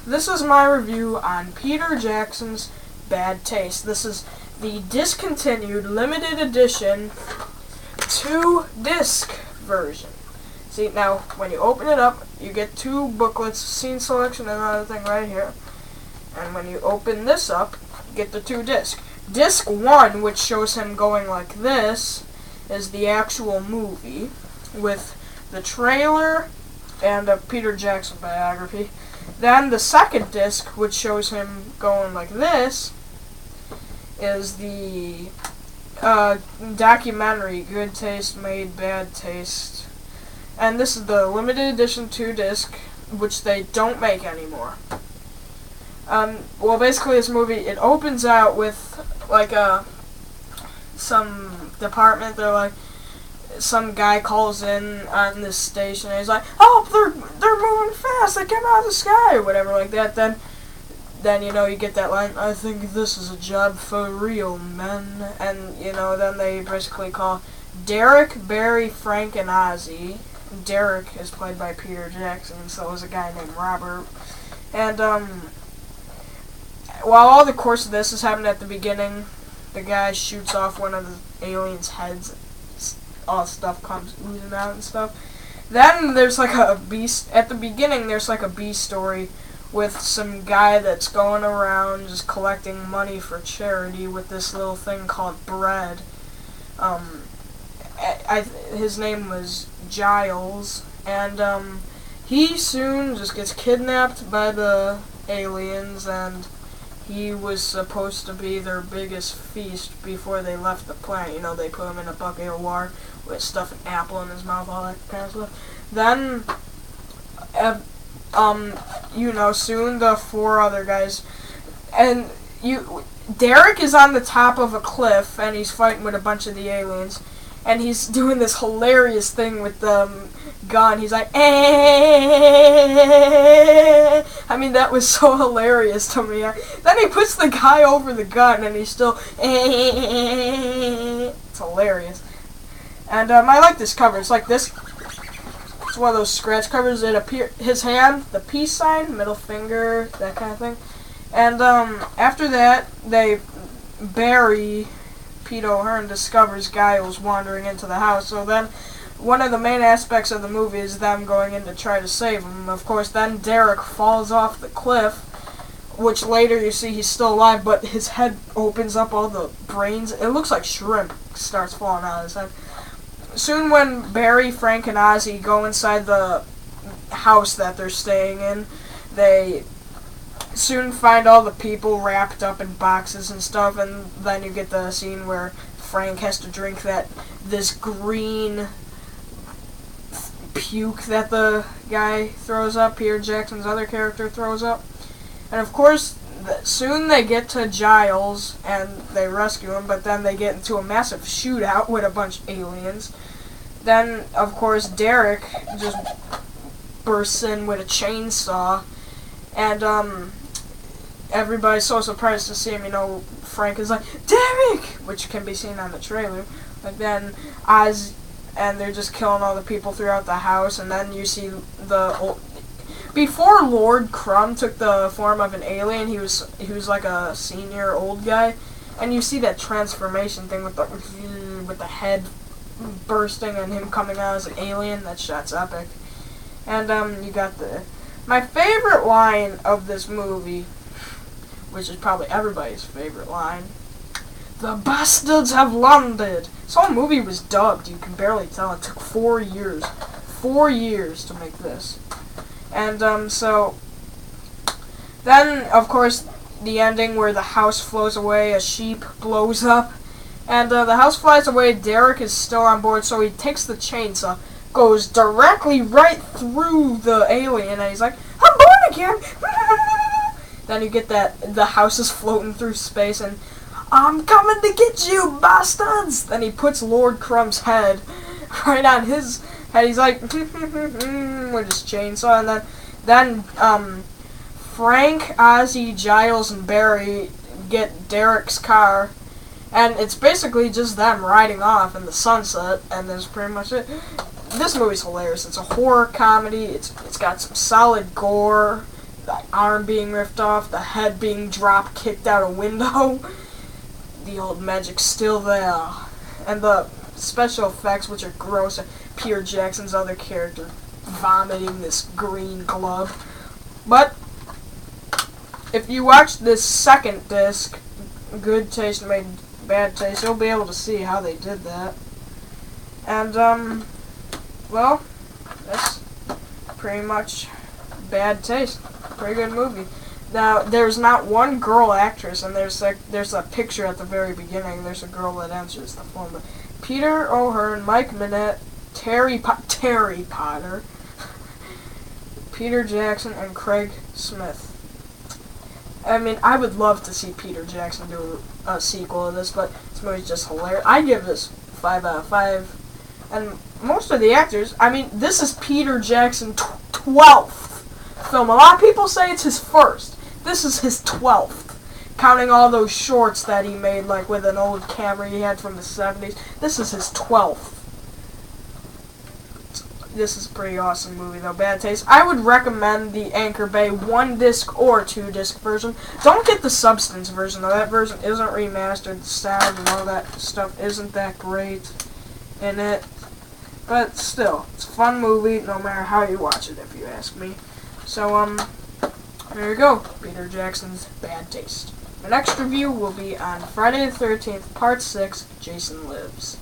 this is my review on Peter Jackson's Bad Taste. This is the discontinued limited edition 2-disc version. See, now, when you open it up, you get 2 booklets, scene selection, and another thing right here. And when you open this up, you get the 2 discs. Disc 1, which shows him going like this, is the actual movie with the trailer and a Peter Jackson biography. Then the second disc, which shows him going like this, is the documentary, Good Taste Made Bad Taste. And this is the limited edition 2-disc, which they don't make anymore. Well, basically this movie, it opens out with, like, some department. They're like, some guy calls in on this station, and he's like, "Oh, they're moving fast, they came out of the sky," or whatever like that. Then you know, you get that line, "I think this is a job for real men," and, you know, then they basically call Derek, Barry, Frank, and Ozzy. Derek is played by Peter Jackson, so is a guy named Robert. And, while all the course of this is happening at the beginning, the guy shoots off one of the aliens' heads, all stuff comes oozing out and stuff. Then there's like a beast, at the beginning there's like a B story with some guy that's going around just collecting money for charity with this little thing called bread. His name was Giles, and he soon just gets kidnapped by the aliens, and he was supposed to be their biggest feast before they left the planet. You know, they put him in a bucket of water with stuff, an apple in his mouth, all that kind of stuff. Then, you know, soon the 4 other guys, and Derek is on the top of a cliff, and he's fighting with a bunch of the aliens, and he's doing this hilarious thing with the gun. He's like, "Eh." I mean, that was so hilarious to me. Then he puts the guy over the gun, and he's still, "Eh." It's hilarious. And I like this cover. It's like this. It's one of those scratch covers. His hand, the peace sign, middle finger, that kind of thing. And after that, Barry, Pete O'Hearn, discovers Giles wandering into the house. So then, one of the main aspects of the movie is them going in to try to save him. Of course, then Derek falls off the cliff, which later you see he's still alive, but his head opens up, all the brains, it looks like shrimp starts falling out of his head. Soon when Barry, Frank, and Ozzy go inside the house that they're staying in, they soon find all the people wrapped up in boxes and stuff, and then you get the scene where Frank has to drink this green puke that the guy throws up, Peter Jackson's other character throws up. And of course, soon they get to Giles, and they rescue him, but then they get into a massive shootout with a bunch of aliens. Then, of course, Derek just bursts in with a chainsaw, and everybody's so surprised to see him. You know, Frank is like, "Derek!" which can be seen on the trailer. But then and they're just killing all the people throughout the house, and then you see before Lord Crumb took the form of an alien, he was like a senior old guy, and you see that transformation thing with the head bursting and him coming out as an alien. That shot's epic. And you got my favorite line of this movie, which is probably everybody's favorite line. "The bastards have landed." This whole movie was dubbed. You can barely tell. It took 4 years. 4 years to make this. And, so, then, of course, the ending where the house flows away, a sheep blows up, and the house flies away. Derek is still on board, so he takes the chainsaw, goes directly right through the alien, and he's like, "I'm born again!" Then you get the house is floating through space, and, "I'm coming to get you, bastards!" Then he puts Lord Crumb's head right on his head. He's like, with his chainsaw, and then Frank, Ozzy, Giles, and Barry get Derek's car, and it's basically just them riding off in the sunset, and that's pretty much it. This movie's hilarious. It's a horror comedy. It's got some solid gore. arm being ripped off, the head being drop kicked out a window. The old magic's still there. And the special effects, which are gross, are Peter Jackson's other character vomiting this green glove. But if you watch this second disc, Good Taste Made Bad Taste, you'll be able to see how they did that. And well, that's pretty much Bad Taste. Pretty good movie. Now, there's not one girl actress, and there's a picture at the very beginning. There's a girl that answers the phone. But Peter O'Hearn, Mike Minette, Terry Potter, Peter Jackson, and Craig Smith. I mean, I would love to see Peter Jackson do a sequel of this, but this movie's just hilarious. I give this 5 out of 5. And most of the actors, I mean, this is Peter Jackson's 12th film. A lot of people say it's his first. This is his 12th. Counting all those shorts that he made, like with an old camera he had from the 70s. This is his 12th. This is a pretty awesome movie, though. Bad Taste. I would recommend the Anchor Bay 1-disc or 2-disc version. Don't get the Substance version, though. That version isn't remastered. The sound and all that stuff isn't that great in it. But still, it's a fun movie, no matter how you watch it, if you ask me. So, there you go. Peter Jackson's Bad Taste. The next review will be on Friday the 13th, Part 6, Jason Lives.